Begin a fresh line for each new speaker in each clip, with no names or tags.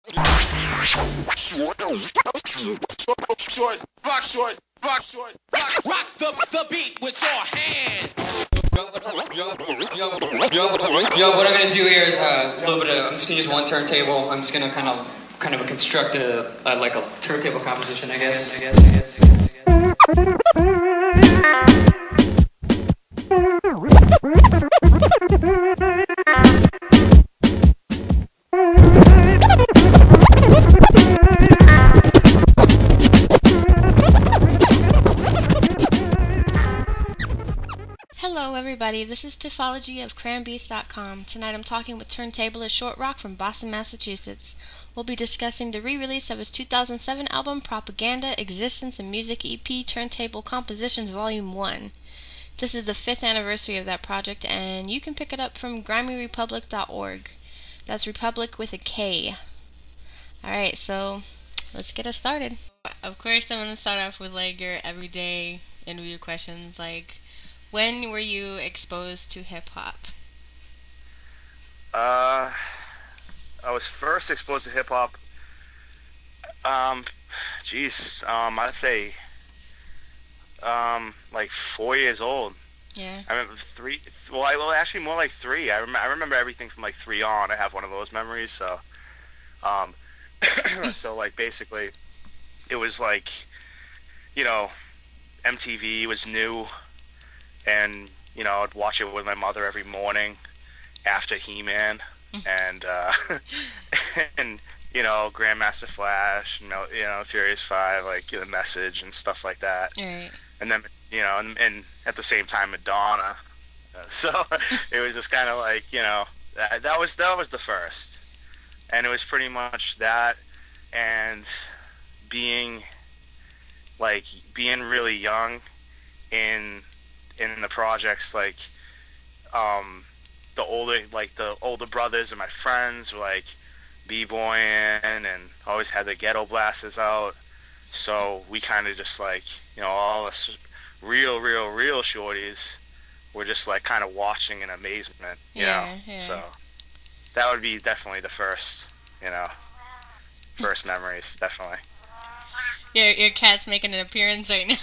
Rock the beat with your hand.
Yo, what I'm gonna do here is a little bit of. I'm just gonna use one turntable. I'm just gonna kind of construct like a turntable composition, I guess.
Hello everybody, this is Tiffology of CrayonBeats.com. Tonight I'm talking with turntablist Shortrock from Boston, Massachusetts. We'll be discussing the re-release of his 2007 album Propaganda, Existence, and Music EP Turntable Compositions Volume 1. This is the 5th anniversary of that project, and you can pick it up from grimeyrepublic.org. That's Republic with a K. Alright, so let's get us started. Of course, I'm going to start off with like your everyday interview questions, like when were you exposed to hip-hop?
I was first exposed to hip-hop, I'd say, like 4 years old.
Yeah.
I remember actually more like 3. I remember everything from like 3 on. I have one of those memories, so, so like basically, it was like, you know, MTV was new. And, you know, I'd watch it with my mother every morning after He-Man and, and, you know, Grandmaster Flash, you know, Furious 5, like, The Message and stuff like that.
Right.
And then, you know, and at the same time, Madonna. So it was just kind of like, you know, that was the first. And it was pretty much that and being really young in the projects, like the older brothers and my friends were like b-boying and always had the ghetto blasters out, so we kind of just like, you know, all us real shorties were just like kind of watching in amazement, you know. So that would be definitely the first, you know, first memories, definitely.
Your cat's making an appearance right now.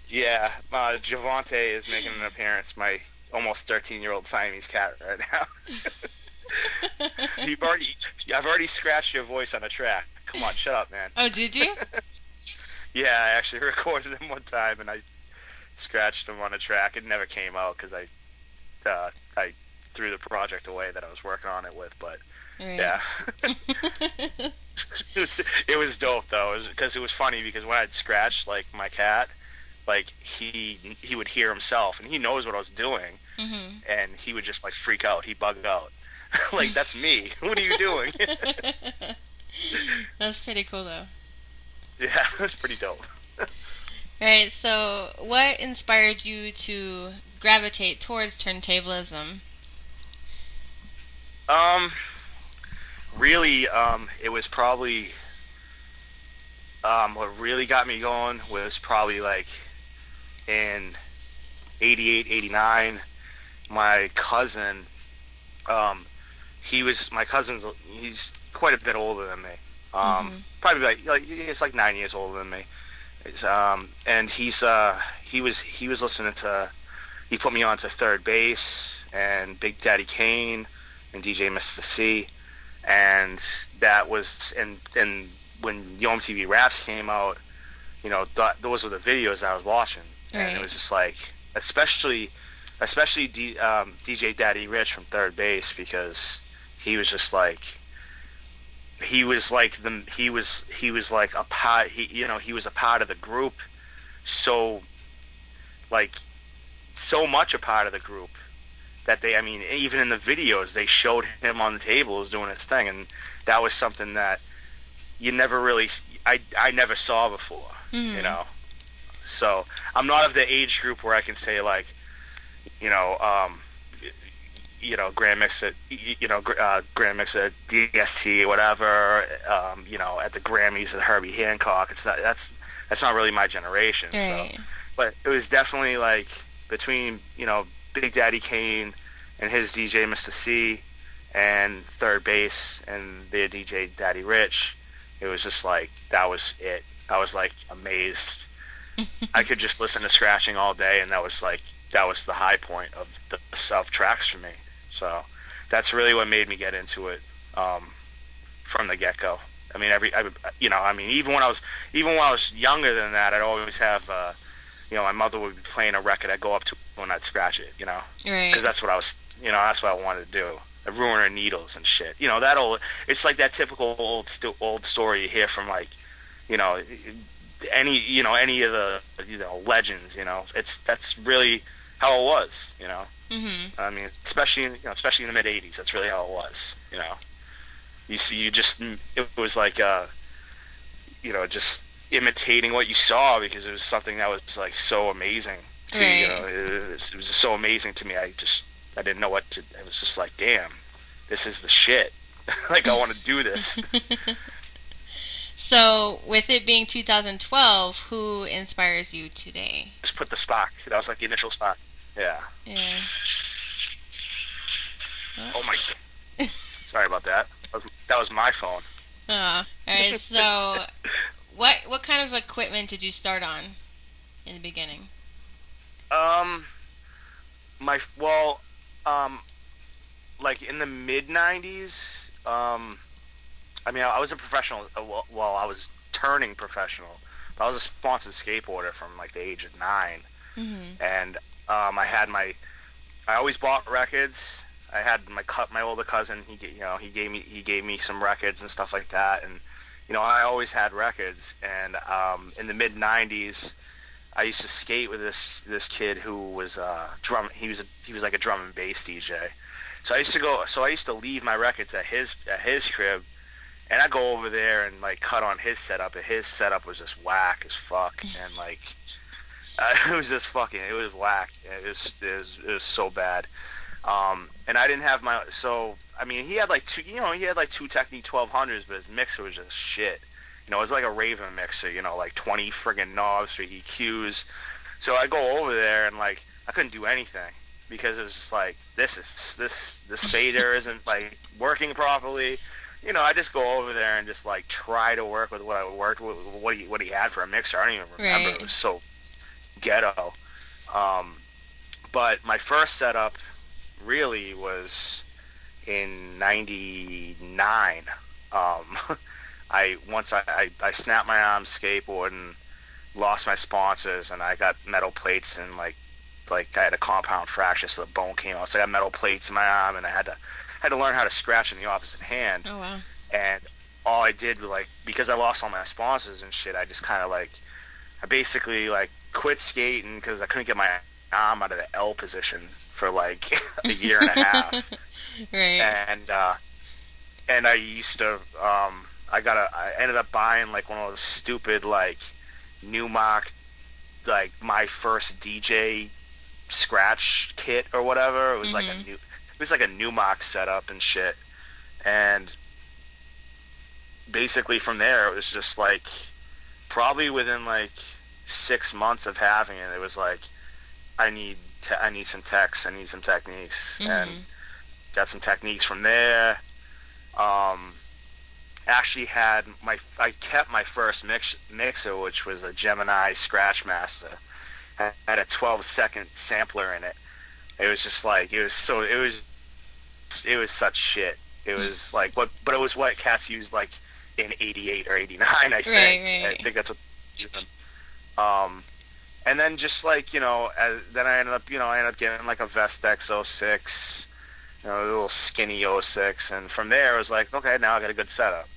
Yeah, Javante is making an appearance, my almost 13-year-old Siamese cat right now. I've already scratched your voice on a track. Come on, shut up, man.
Oh, did you?
Yeah, I actually recorded him one time, and I scratched him on a track. It never came out because I threw the project away that I was working on it with, but right. Yeah. It was dope, though, because it was funny, because when I'd scratch, like, my cat, like, he would hear himself, and he knows what I was doing, and he would just, like, freak out. He'd bug out. Like, that's me. What are you doing?
That's pretty cool, though.
Yeah, that's pretty dope.
Alright, so what inspired you to gravitate towards turntablism?
Really, it was probably, what really got me going was probably, like, in 88, 89, my cousin, he's quite a bit older than me. Probably like he's like 9 years older than me. And he was listening to, he put me on to Third Bass and Big Daddy Kane and DJ Mr. C, and that was, and when Yo MTV Raps came out, you know, those were the videos I was watching. Right. And it was just like, especially DJ Daddy Rich from Third Bass, because he was just like, he was like a part, he was a part of the group, so much a part of the group that even in the videos they showed him on the tables doing his thing, and that was something that you never really, I never saw before, you know. So I'm not of the age group where I can say, like, Grand Mix at DST or whatever, at the Grammys at Herbie Hancock. That's not really my generation. Right. So, but it was definitely like between Big Daddy Kane and his DJ Mr. C and third bass, and their DJ Daddy Rich. It was just like, that was it. I was like amazed. I could just listen to scratching all day, and that was the high point of the South tracks for me. So that's really what made me get into it from the get-go. I mean, even when I was younger than that, I'd always have, my mother would be playing a record. I'd go up to when I'd scratch it,
Right.
because that's what I wanted to do. I'd ruin her needles and shit. It's like that typical old story you hear from any of the legends. That's really how it was.
Mhm.
I mean, especially in the mid '80s, that's really how it was. It was like just imitating what you saw, because it was something that was like so amazing to
Right.
it was just so amazing to me. I didn't know what to. It was just like, damn, this is the shit. Like, I want to do this.
So, with it being 2012, who inspires you today?
Just put the Spock. That was like the initial Spock. Yeah.
Yeah.
Oh my god. Sorry about that. That was my phone.
All right. So, what kind of equipment did you start on in the beginning?
Like in the mid '90s. I mean, I was a professional. Well, I was turning professional. But I was a sponsored skateboarder from like the age of 9,
Mhm.
and I always bought records. I had my older cousin. He gave me some records and stuff like that, and I always had records. And in the mid '90s, I used to skate with this kid who was drum. He was like a drum and bass DJ. So I used to leave my records at his crib, and I go over there and like cut on his setup. And his setup was just whack as fuck, and like it was just fucking. It was whack. It was so bad. And I didn't have he had like two Technique 1200s, but his mixer was just shit. It was like a Raven mixer, like 20 friggin' knobs for EQs. So I go over there and like I couldn't do anything, because it was just like, this fader isn't like working properly. I just go over there and just like try to work with what he had for a mixer. I don't even remember.
Right.
It was so ghetto. But my first setup really was in '99. I snapped my arm skateboarding, lost my sponsors, and I got metal plates, and like I had a compound fracture, so the bone came out. So I got metal plates in my arm, and I had to learn how to scratch in the opposite hand.
Oh wow.
And all I did was because I lost all my sponsors and shit, I just kind of I basically quit skating because I couldn't get my arm out of the L position for like a year and a half.
Right.
And I used to I ended up buying like one of those stupid Newmark my first DJ scratch kit or whatever. It was like a Newmark setup and shit. And basically from there it was just probably within 6 months of having it, it was I need some techs, I need some techniques, and got some techniques from there. Actually I kept my first mixer, which was a Gemini Scratch Master. Had a 12-second sampler in it. It was just it was such shit. It was but it was what cats used in '88 or '89, I think.
Right.
I think that's what. And then just then I ended up getting a Vestex 06, a little skinny 06, and from there it was okay, now I got a good setup.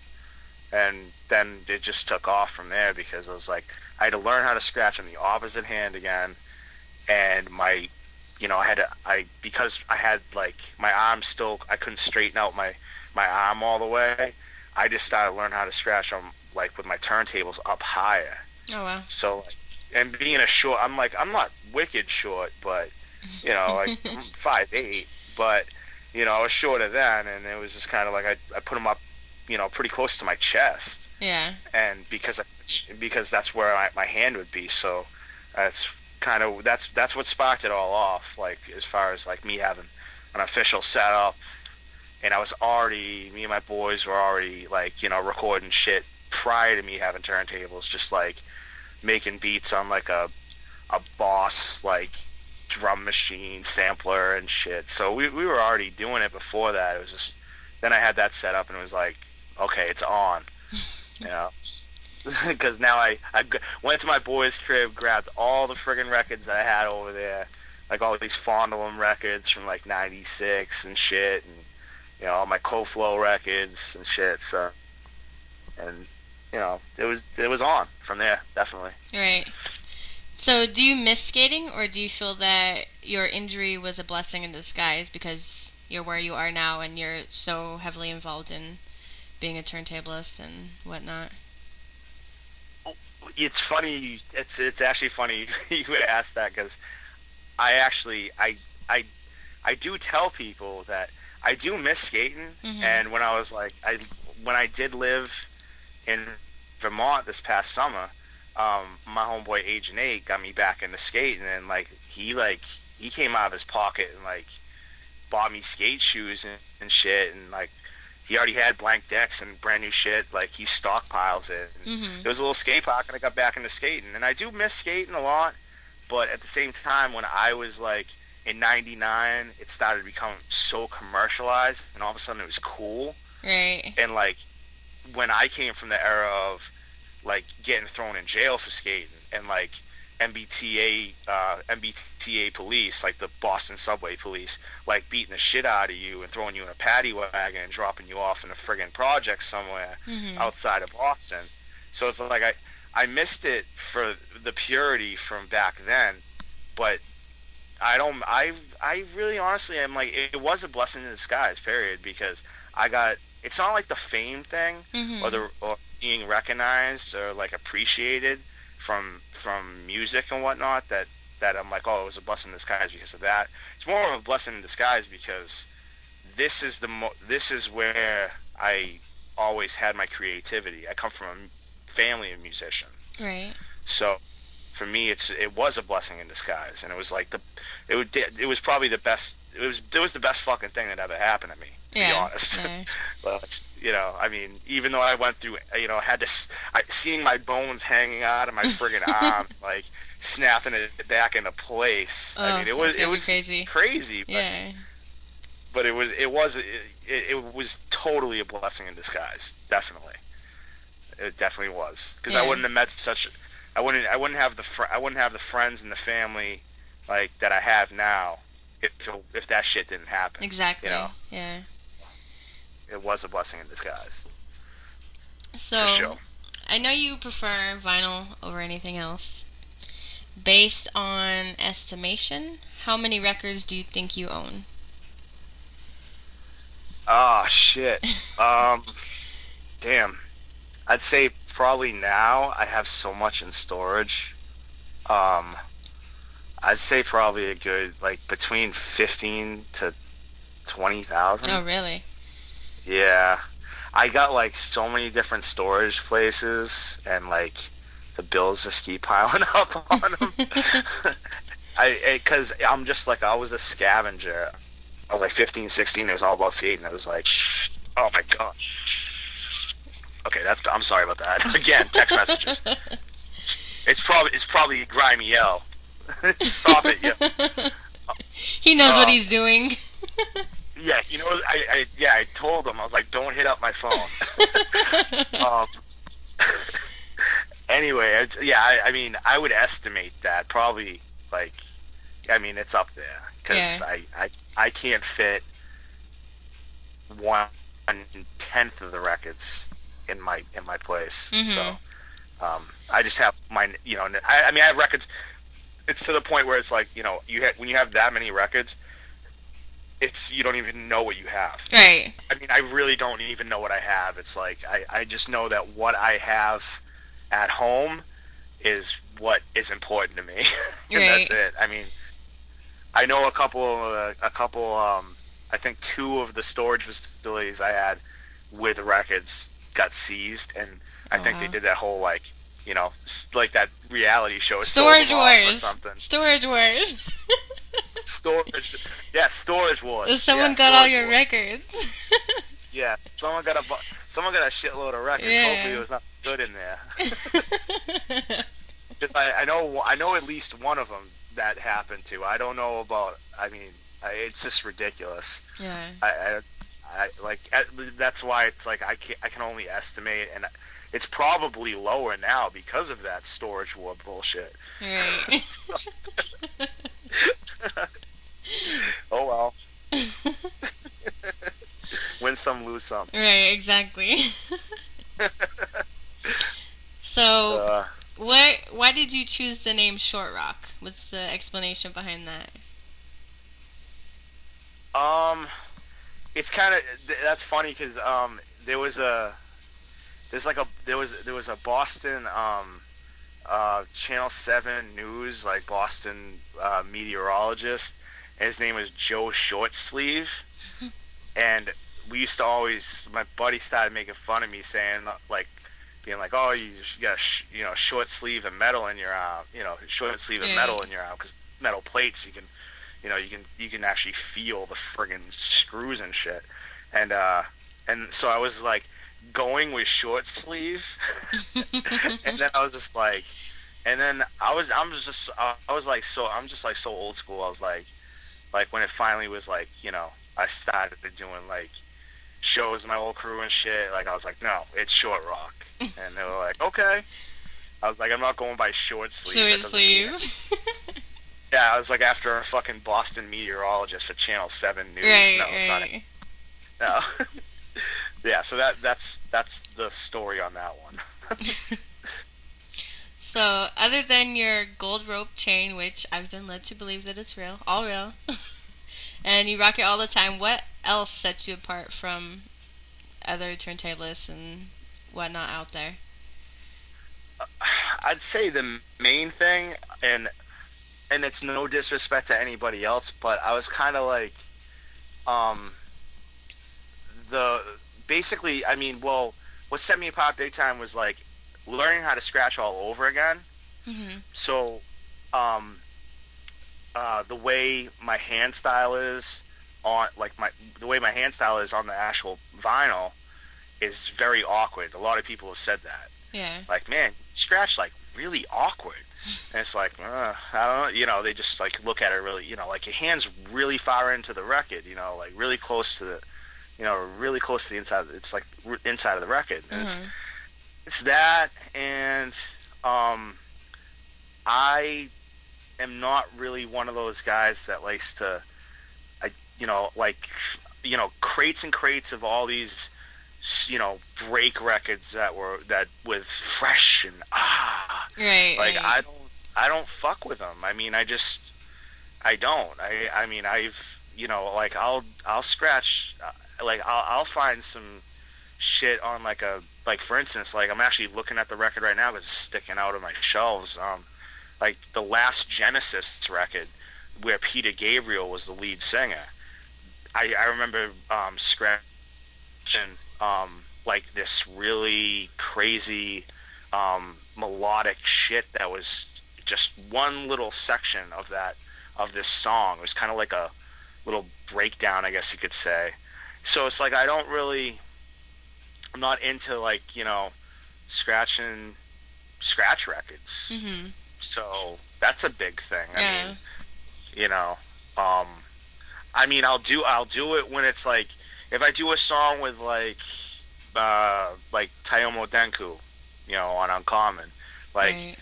And then it just took off from there, because it was I had to learn how to scratch on the opposite hand again, and because I had my arm still, I couldn't straighten out my arm all the way. I just started learning how to scratch on with my turntables up higher.
Oh wow.
So and being a short, I'm not wicked short, but I'm 5'8", but I was shorter then, and it was just kind of I put them up pretty close to my chest.
Yeah.
And because that's where my hand would be, so that's what sparked it all off. As far as me having an official setup, and me and my boys were already, like, you know, recording shit prior to me having turntables, just, like, making beats on, like, a Boss, like, drum machine sampler and shit. So we were already doing it before that. It was just, then I had that set up, and it was like, okay, it's on, you know. Because now I went to my boy's crib, grabbed all the friggin' records I had over there, like all of these Fondlem records from like '96 and shit, and, you know, all my Co-Flow records and shit. So, and, you know, it was on from there, definitely.
Right. So do you miss skating, or do you feel that your injury was a blessing in disguise because you're where you are now and you're so heavily involved in being a turntablist and whatnot?
It's funny. It's actually funny you would ask that, because I do tell people that I do miss skating.
Mm-hmm.
And when I did live in Vermont this past summer, my homeboy Agent 8 got me back into skating, and he came out of his pocket and like bought me skate shoes and shit, and like he already had blank decks and brand new shit, like he stockpiles it. And
Mm-hmm.
there was a little skate park, and I got back into skating, and I do miss skating a lot, but at the same time, when I was like in '99, it started to become so commercialized, and all of a sudden it was cool.
Right.
And like when I came from the era of like getting thrown in jail for skating, and like MBTA police, like the Boston subway police, like beating the shit out of you and throwing you in a paddy wagon and dropping you off in a friggin' project somewhere
Mm-hmm.
outside of Boston. So it's like I missed it for the purity from back then, but I really honestly am like, it was a blessing in disguise, period, because it's not like the fame thing,
Mm-hmm.
or being recognized or like appreciated from music and whatnot, that I'm like, oh, it was a blessing in disguise because of that. It's more of a blessing in disguise because this is where I always had my creativity. I come from a family of musicians.
Right.
So for me, it was a blessing in disguise, and it was like it was probably the best. It was the best fucking thing that ever happened to me, to be honest.
Yeah.
But, you know, I mean, even though I went through, you know, seeing my bones hanging out of my friggin' arm, like snapping it back into place.
Oh,
I mean, it was
crazy.
But,
Yeah.
but it was totally a blessing in disguise. Definitely, it definitely was, because
Yeah.
I wouldn't have met I wouldn't have the friends and the family like that I have now if that shit didn't happen.
Exactly.
You know?
Yeah.
It was a blessing in disguise.
So,
For sure.
I know you prefer vinyl over anything else. Based on estimation, how many records do you think you own?
Oh, shit. Damn. I'd say probably now I have so much in storage. I'd say probably a good, like, between 15 to 20,000.
Oh, really?
Yeah. I got, like, so many different storage places, and, like, the bills just keep piling up on them. Because I'm just, like, I was a scavenger. I was, like, 15, 16, it was all about skating. I was like, oh, my God. Okay, I'm sorry about that. Again, text messages. It's probably Grimy L. Stop it, yeah.
He knows what he's doing.
Yeah, you know, I told him, I was like, don't hit up my phone. Anyway, I mean, I would estimate that probably, like, I mean, it's up there, because I can't fit 1/10 of the records in my place.
Mm-hmm.
So I just have my, you know, I mean, I have records. It's to the point where it's like, you know, when you have that many records, you don't even know what you have.
Right.
I mean, I really don't even know what I have. It's like I just know that what I have at home is what is important to me, and
Right.
that's it. I mean, I know a couple. I think 2 of the storage facilities I had with records got seized, and I think they did that whole, like, you know, like that reality show,
Storage
Sold Them Off or
Wars.
something.
Storage Wars.
Storage. Yeah, Storage Wars.
Someone got all your records.
Yeah, someone got a shitload of records.
Yeah.
Hopefully it was not good in there. 'Cause I know at least one of them that happened to. I don't know about. I mean, it's just ridiculous.
Yeah.
That's why it's like I can only estimate, and it's probably lower now because of that Storage War bullshit.
Right.
Oh well. Win some, lose some.
Right, exactly. So, why did you choose the name Shortrock? What's the explanation behind that?
It's kind of, that's funny because there was a Boston Channel 7 News, like Boston meteorologist, and his name was Joe Shortsleeve, and we used to always, my buddy started making fun of me, saying being like, oh, you got short sleeve and metal in your arm, short sleeve and metal in your arm, because metal plates you can actually feel the friggin' screws and shit, and so I was like going with short sleeve, and then I was just like, and then I'm just like so old school. I was like when it finally was like, I started doing like shows with my old crew and shit, like I was like, no, it's Shortrock, and they were like, okay. I was like, I'm not going by short sleeve.
Short sleeve.
Yeah, I was like after a fucking Boston meteorologist for Channel 7 News.
Right,
no,
right.
No. Yeah, so that's the story on that one.
So, other than your gold rope chain, which I've been led to believe that it's real, all real, and you rock it all the time, what else sets you apart from other turntablists and whatnot out there?
I'd say the main thing, and it's no disrespect to anybody else, but I was kind of like, what set me apart big time was like learning how to scratch all over again. Mm-hmm. So, the way my hand style is on, the way my hand style is on the actual vinyl is very awkward. A lot of people have said that.
Yeah.
Like, man, scratch like really awkward. And it's like, I don't know, they just like look at it really, like your hand's really far into the record, like really close to the, really close to the inside. It's like inside of the record. And it's that, and I am not really one of those guys that likes to, crates and crates of all these, break records that with fresh and
right.
Like
right.
I don't fuck with them. I mean, I don't. I mean, I've, I'll scratch, I'll find some shit on like for instance, like I'm actually looking at the record right now because it's sticking out of my shelves. Like the last Genesis record where Peter Gabriel was the lead singer. I remember scratching like this really crazy melodic shit that was just one little section of this song. It was kind of like a little breakdown, I guess you could say. So it's like I'm not into like, scratching scratch records. Mm-hmm. So that's a big thing.
Yeah.
I mean, I'll do it when it's like, if I do a song with like Tayomo Denku, on Uncommon, like
right.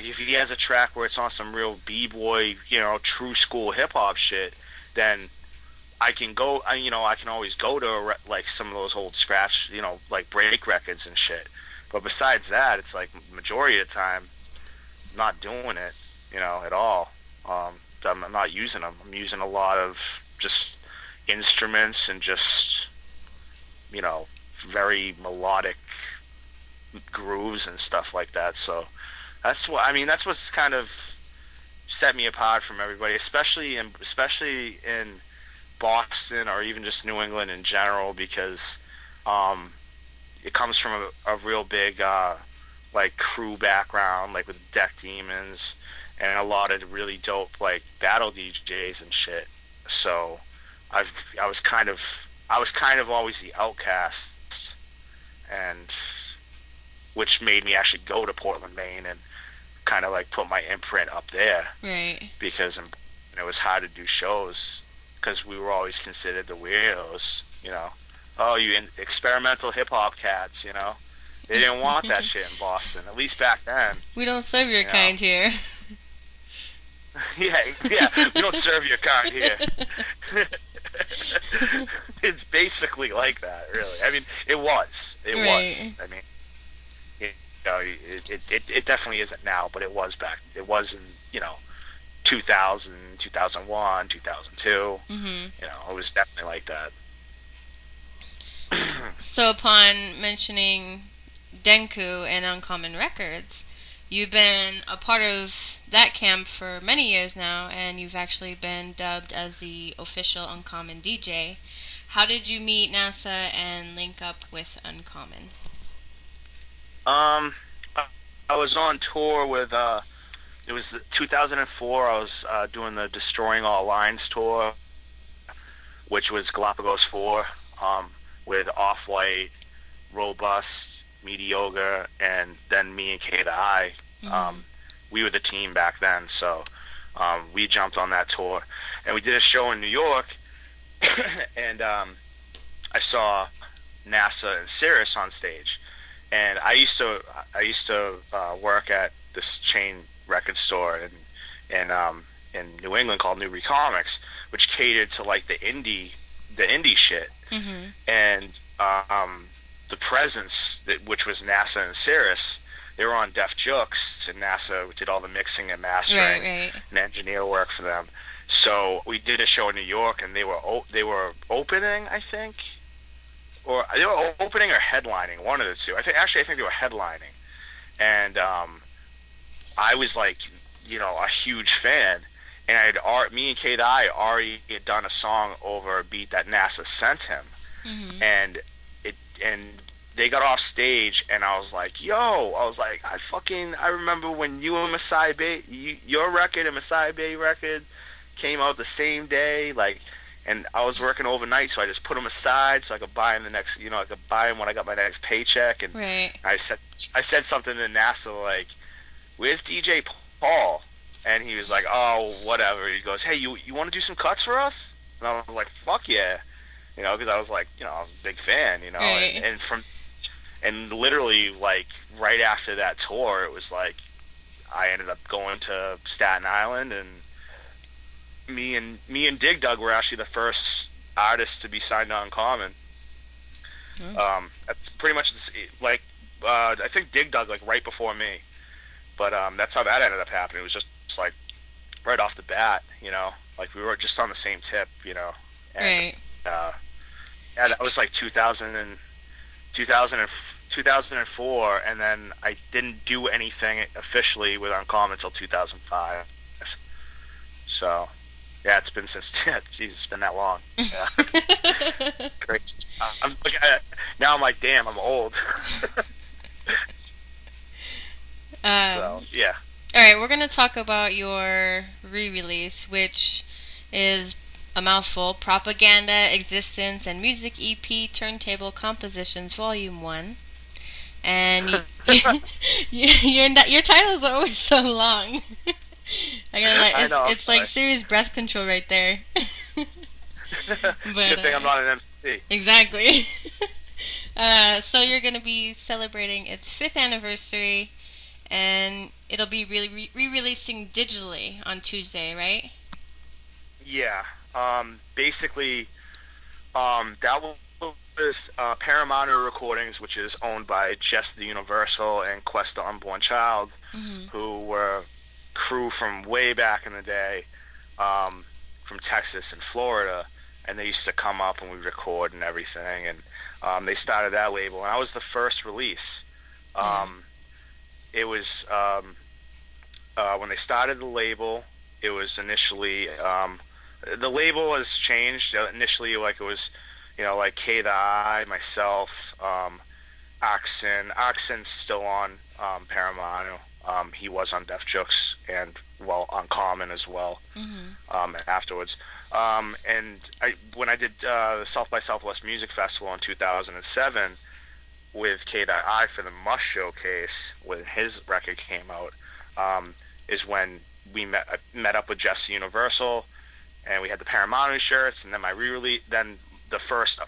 If he has a track where it's on some real b-boy, true school hip hop shit, then I can go, I can always go to like some of those old scratch, like break records and shit. But besides that, it's like majority of the time, I'm not doing it, at all. I'm not using them. I'm using a lot of just instruments and just, very melodic grooves and stuff like that. So that's what's kind of set me apart from everybody, especially in Boston or even just New England in general, because it comes from a real big like crew background, like with Deck Demons and a lot of really dope like battle DJs and shit. So I was kind of always the outcast, and which made me actually go to Portland, Maine, and kind of like put my imprint up there.
Right.
Because it was hard to do shows because we were always considered the weirdos, you know. Oh, you experimental hip-hop cats, you know. They didn't want that shit in Boston, at least back then.
We don't serve your kind here.
Yeah, we don't serve your kind here. It's basically like that, really. I mean, it was.
Right.
I mean, you know, it definitely isn't now, but it was back. It was in, you know, 2000, 2001, 2002.
Mm-hmm.
You know, it was definitely like that.
So upon mentioning Denku and Uncommon Records, you've been a part of that camp for many years now, and you've actually been dubbed as the official Uncommon DJ. How did you meet NASA and link up with Uncommon?
I was on tour with, it was 2004, I was doing the Destroying All Lines tour, which was Galapagos 4, with Off-White, Robust, Mediocre, and then me and K the I. We were the team back then, so we jumped on that tour, and we did a show in New York, and I saw NASA and Cirrus on stage, and I used to work at this chain record store in New England called Newbury Comics, which catered to like the indie shit.
Mm-hmm.
And the Presence, which was NASA and Cirrus, they were on Def Jux, and NASA did all the mixing and mastering
right.
and engineer work for them. So we did a show in New York, and they were opening, I think, or they were opening or headlining, one of the two. I think they were headlining, and I was like, you know, a huge fan, and me and K I already had done a song over a beat that NASA sent him,
Mm-hmm.
and they got off stage, and I was like, I remember when you and Masai Bay, your record and Masai Bay record came out the same day, like, and I was working overnight, so I just put them aside so I could buy them I could buy them when I got my next paycheck, and
Right.
I said something to NASA like, "Where's DJ Paul?" And he was like, "Oh, whatever." He goes, "Hey, you want to do some cuts for us?" And I was like, "Fuck yeah." You know, because I was like, you know, I was a big fan, you know,
Right.
and literally, like, right after that tour, it was like, I ended up going to Staten Island, and me and Dig Dug were actually the first artists to be signed to Uncommon.
Oh.
That's pretty much, like, I think Dig Dug, like, right before me, but that's how that ended up happening. It was just like, right off the bat, you know, like, we were just on the same tip, you know, and,
Right.
Yeah, that was like 2004, and then I didn't do anything officially with Uncommon until 2005. So, yeah, it's been since, Jesus, it's been that long. Yeah. Great. Now I'm like, damn, I'm old. So, yeah.
Alright, we're going to talk about your re-release, which is a mouthful: Propaganda, Existence, and Music EP Turntable Compositions Volume 1. And your titles are always so long.
I know,
it's like serious breath control right there. But,
good thing I'm not an MC.
Exactly. So you're going to be celebrating its 5th anniversary, and it'll be re-releasing digitally on Tuesday, right?
Yeah. Basically, that was Paramount Recordings, which is owned by Jess the Universal and Quest the Unborn Child,
Mm-hmm.
who were crew from way back in the day, from Texas and Florida, and they used to come up and we'd record and everything, and they started that label, and I was the first release. It was, when they started the label, it was initially, the label has changed. Initially, like, it was, you know, like K the I, myself, Oxen's still on Paramount. He was on Def Jux and, well, on Common as well. Afterwards. When I did the South by Southwest Music Festival in 2007 with K.I for the Must Showcase, when his record came out, is when we met up with Jesse Universal, and we had the Paramount shirts, and then my re-release, then the first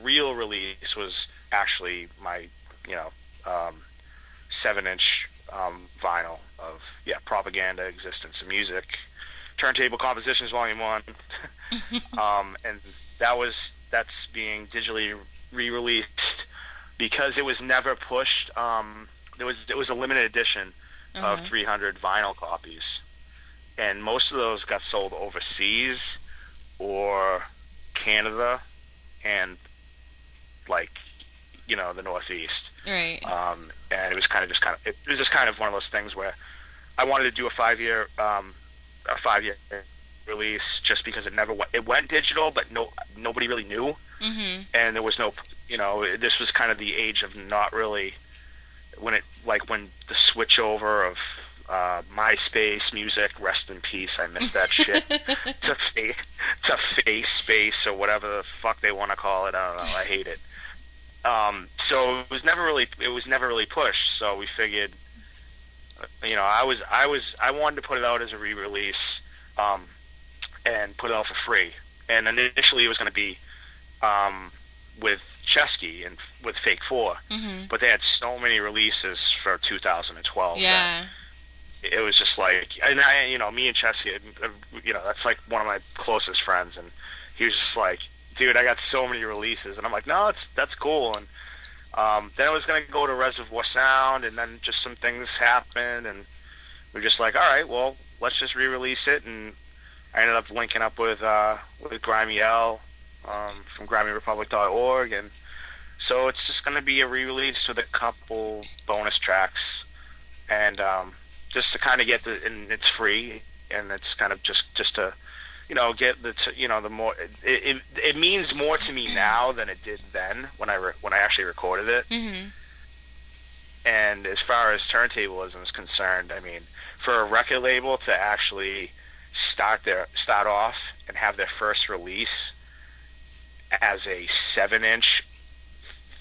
real release was actually my, 7-inch vinyl of Propaganda, Existence of Music, Turntable Compositions Volume 1. And that's being digitally re-released because it was never pushed. It was a limited edition of 300 vinyl copies, and most of those got sold overseas or Canada and the Northeast.
Right.
And it was just kind of one of those things where I wanted to do a 5-year release just because it went digital, but nobody really knew. And there was no, this was kind of the age of not really, when the switch over of MySpace music, rest in peace, I miss that shit, to Face Space or whatever the fuck they want to call it. I don't know, I hate it. So it was never really pushed. So we figured, I wanted to put it out as a re-release, and put it out for free. And initially it was going to be with Chesky and with Fake 4, but they had so many releases for 2012.
Yeah.
It was just like, and me and Chesky, that's like one of my closest friends, and he was just like, dude, I got so many releases, and I'm like, no, that's cool. And then I was gonna go to Reservoir Sound, and then just some things happened, and we're just like, all right, well, let's just re-release it. And I ended up linking up with Grimy L from GrimeyRepublic.org, and so it's just gonna be a re-release with a couple bonus tracks, and just to kind of get and it's free, and it's kind of just to get the more, it means more to me now than it did then when I actually recorded it. And as far as turntablism is concerned, I mean, for a record label to actually start off and have their first release as a 7-inch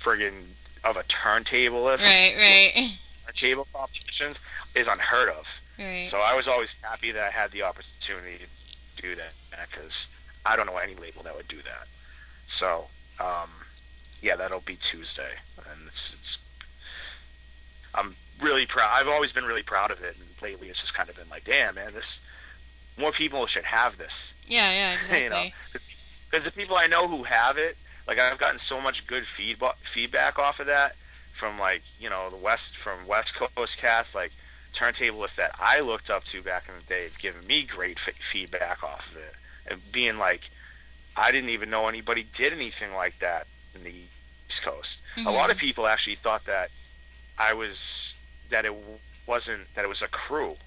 friggin' of a turntablist,
right,
turntable competitions is unheard of.
Right.
So I was always happy that I had the opportunity to do that, because I don't know any label that would do that. So that'll be Tuesday, and I'm really proud. I've always been really proud of it, and lately it's just kind of been like, damn, man, more people should have this.
Yeah, exactly.
Because the people I know who have it, like, I've gotten so much good feedback off of that from, like, the West Coast cats, like turntablists that I looked up to back in the day, have given me great feedback off of it, and being like, I didn't even know anybody did anything like that in the East Coast. A lot of people actually thought that it was a crew,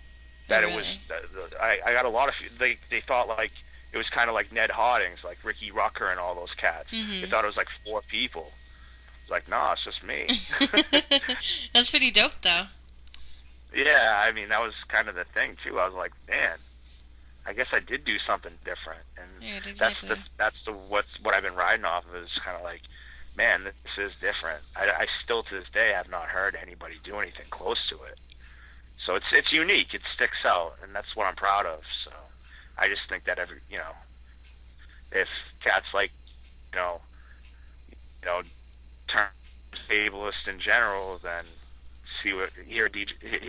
that it was. I got a lot of they thought like it was kind of like Ned Harding's, like Ricky Rucker and all those cats. They thought it was like 4 people. It's like, nah, it's just me.
That's pretty dope, though.
Yeah, I mean, that was kind of the thing too. I was like, man, I guess I did do something different, and
exactly.
that's what I've been riding off of, is kind of like, man, this is different. I still to this day have not heard anybody do anything close to it. So it's unique. It sticks out, and that's what I'm proud of. So I just think that if cats like turntablists in general, then hear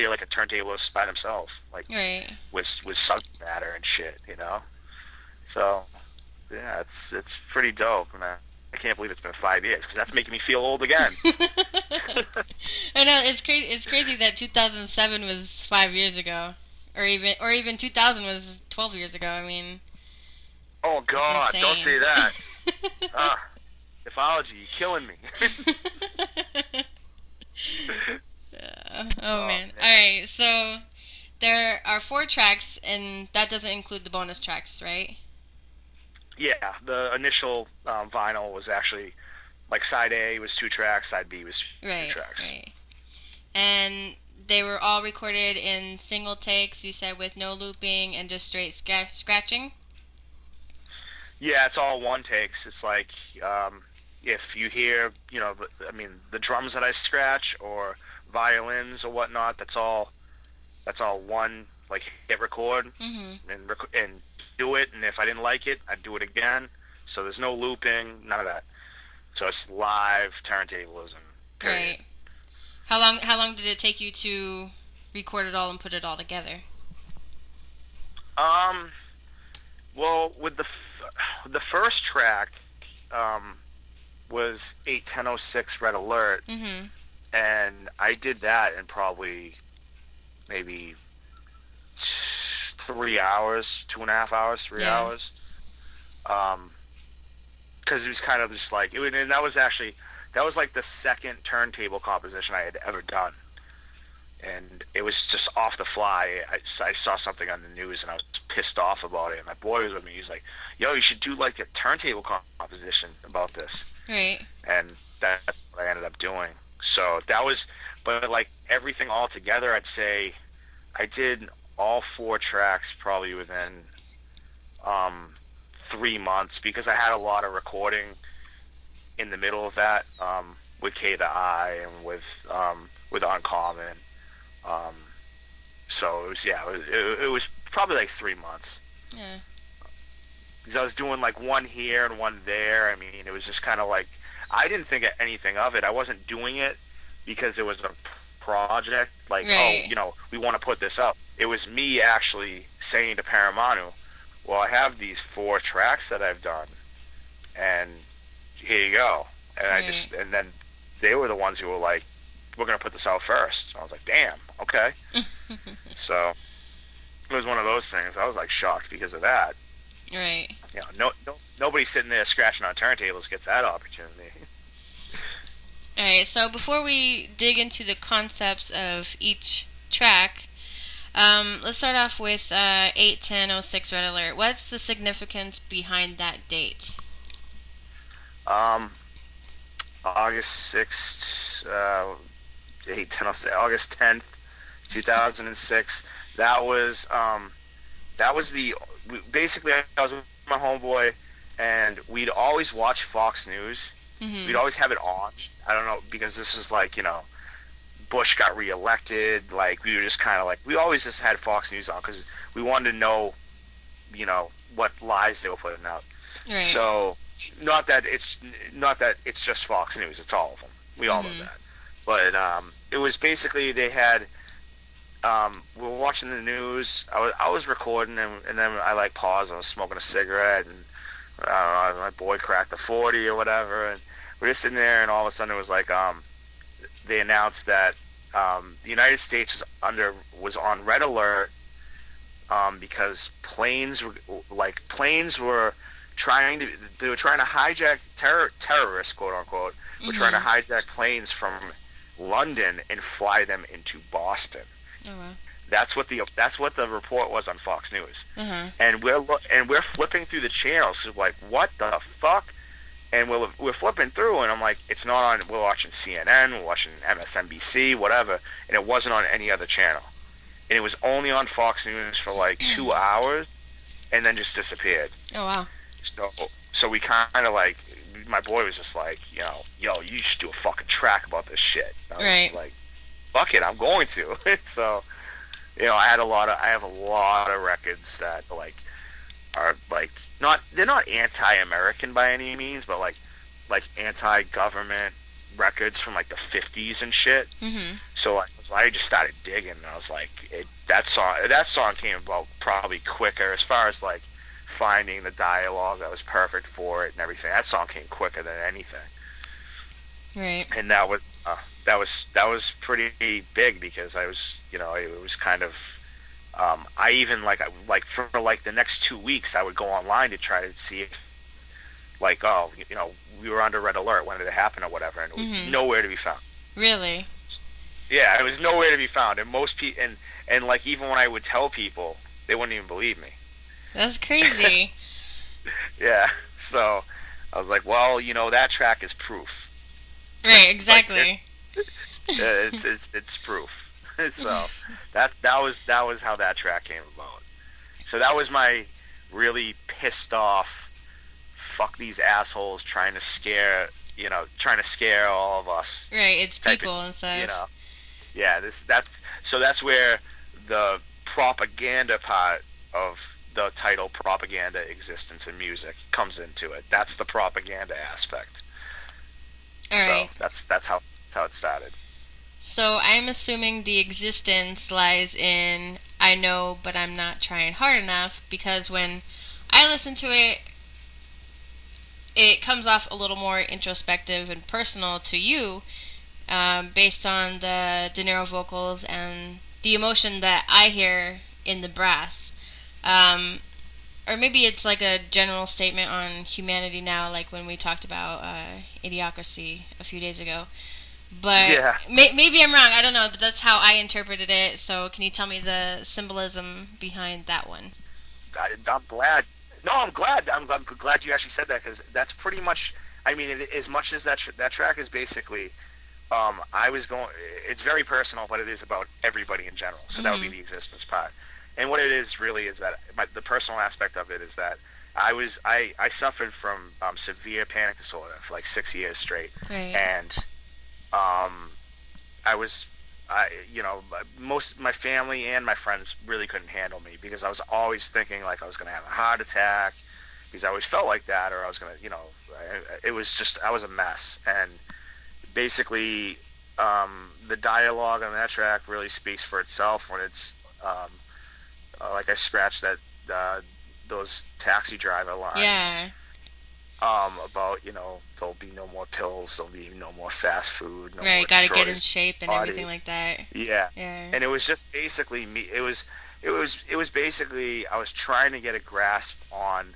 like a turntablist by themselves, like with subject matter and shit, So yeah, it's pretty dope, and I can't believe it's been 5 years, because that's making me feel old again.
I know, it's crazy. It's crazy that 2007 was 5 years ago, or even 2000 was 12 years ago. I mean,
oh God, don't say that. Mythology, you're killing me.
Oh man. Alright, so there are 4 tracks, and that doesn't include the bonus tracks, right?
Yeah, the initial vinyl was actually, like, side A was 2 tracks, side B was 2 tracks.
Right. And they were all recorded in single takes, you said, with no looping and just straight scratching?
Yeah, it's all one takes. It's like, if you hear, the drums that I scratch or violins or whatnot, that's all one, like, hit record and do it. And if I didn't like it, I'd do it again. So there's no looping, none of that. So it's live turntablism. Period.
Right. How long did it take you to record it all and put it all together?
Well, with the first track, was 8:10:06 Red Alert, and I did that in probably maybe 3 hours, 2.5 hours, 3 hours. Because it was kind of just like, and that was like the second turntable composition I had ever done. And it was just off the fly. I saw something on the news and I was pissed off about it. And my boy was with me. He's like, yo, you should do like a turntable composition about this.
Right.
And that's what I ended up doing. So that was, but like everything all together, I'd say I did all 4 tracks probably within 3 months, because I had a lot of recording in the middle of that, with K to I and with Uncommon. So it was probably like 3 months.
Yeah.
Because I was doing like one here and one there. I mean, it was just kind of like, I didn't think anything of it. I wasn't doing it because it was a project, like,
right.
Oh, we want to put this up. It was me actually saying to Paramanu, well, I have these 4 tracks that I've done, and here you go. And
right.
And then they were the ones who were like, we're going to put this out first. And I was like, damn, okay. So it was one of those things. I was like shocked because of that.
Right.
Nobody sitting there scratching on turntables gets that opportunity.
Alright, so before we dig into the concepts of each track, let's start off with 8/10/06 Red Alert. What's the significance behind that date?
August 6th, 8/10/06, August 10th, 2006. That was basically, I was with my homeboy, and we'd always watch Fox News. We'd always have it on. I don't know, because this was like, Bush got reelected. Like, we were just kind of like, we always just had Fox News on because we wanted to know, what lies they were putting out.
Right.
So, not that it's just Fox News. It's all of them. We all know that. But it was basically, they had, we were watching the news. I was recording, and then I like paused. I was smoking a cigarette, and I don't know, my boy cracked the 40 or whatever, and we're just sitting there, and all of a sudden it was like, they announced that the United States was on red alert, because planes were trying to hijack terrorists, quote unquote, were trying to hijack planes from London and fly them into Boston.
Oh, wow.
That's what the report was on Fox News. And we're flipping through the channels, so like, what the fuck? And we're flipping through, and I'm like, it's not on. We're watching CNN, we're watching MSNBC, whatever, and it wasn't on any other channel. And it was only on Fox News for like 2 hours, and then just disappeared.
Oh, wow.
So we kind of like, my boy was just like, yo, you should do a fucking track about this shit. I was like, fuck it, I'm going to. So, I have a lot of records that are they're not anti-American by any means, but like anti-government records from like the 50s and shit. So I just started digging, and I was like, that song came about probably quicker as far as like finding the dialogue that was perfect for it and everything. That song came quicker than anything.
Right.
And that was pretty big, because I was, it was kind of, I even for the next 2 weeks, I would go online to try to see if, we were under red alert, when did it happen or whatever, and it was nowhere to be found.
Really?
Yeah, it was nowhere to be found, and most people, and like, even when I would tell people, they wouldn't even believe me.
That's crazy.
Yeah, so I was like, well, that track is proof.
Right, exactly.
It's proof. So that was how that track came about. So that was my really pissed off, fuck these assholes trying to scare all of us.
Right, it's people
of,
and stuff.
You know, yeah. So that's where the propaganda part of the title "Propaganda: Existence in Music" comes into it. That's the propaganda aspect.
All right.
So that's how it started.
So I'm assuming the existence lies in I know, but I'm not trying hard enough, because when I listen to it, it comes off a little more introspective and personal to you, based on the De Niro vocals and the emotion that I hear in the brass. Or maybe it's like a general statement on humanity now, like when we talked about Idiocracy a few days ago. But
yeah.
Maybe I'm wrong, I don't know, but that's how I interpreted it. So can you tell me the symbolism behind that one?
I'm glad. No, I'm glad. I'm glad you actually said that, because that's pretty much. I mean, as much as that track is basically, it's very personal, but it is about everybody in general. So that would be the existence part. And what it is really is that the personal aspect of it is that I suffered from severe panic disorder for like 6 years straight,
right.
And most my family and my friends really couldn't handle me, because I was always thinking like I was going to have a heart attack, because I always felt like that, or I was going to, it was just, I was a mess. And basically, the dialogue on that track really speaks for itself when it's, like I scratched those taxi driver lines.
Yeah.
About, there'll be no more pills, there'll be no more fast food, no
right,
more
gotta get in shape and
body.
Everything like that.
Yeah.
Yeah.
And it was just basically me. It was basically I was trying to get a grasp on,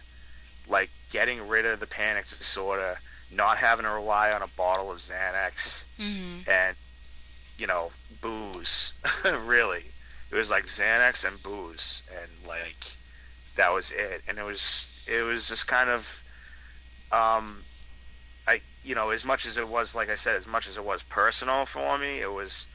like, getting rid of the panic disorder, not having to rely on a bottle of Xanax, and booze. Really, it was like Xanax and booze, and like that was it. And it was just kind of. As much as it was, like I said, as much as it was personal for me, it was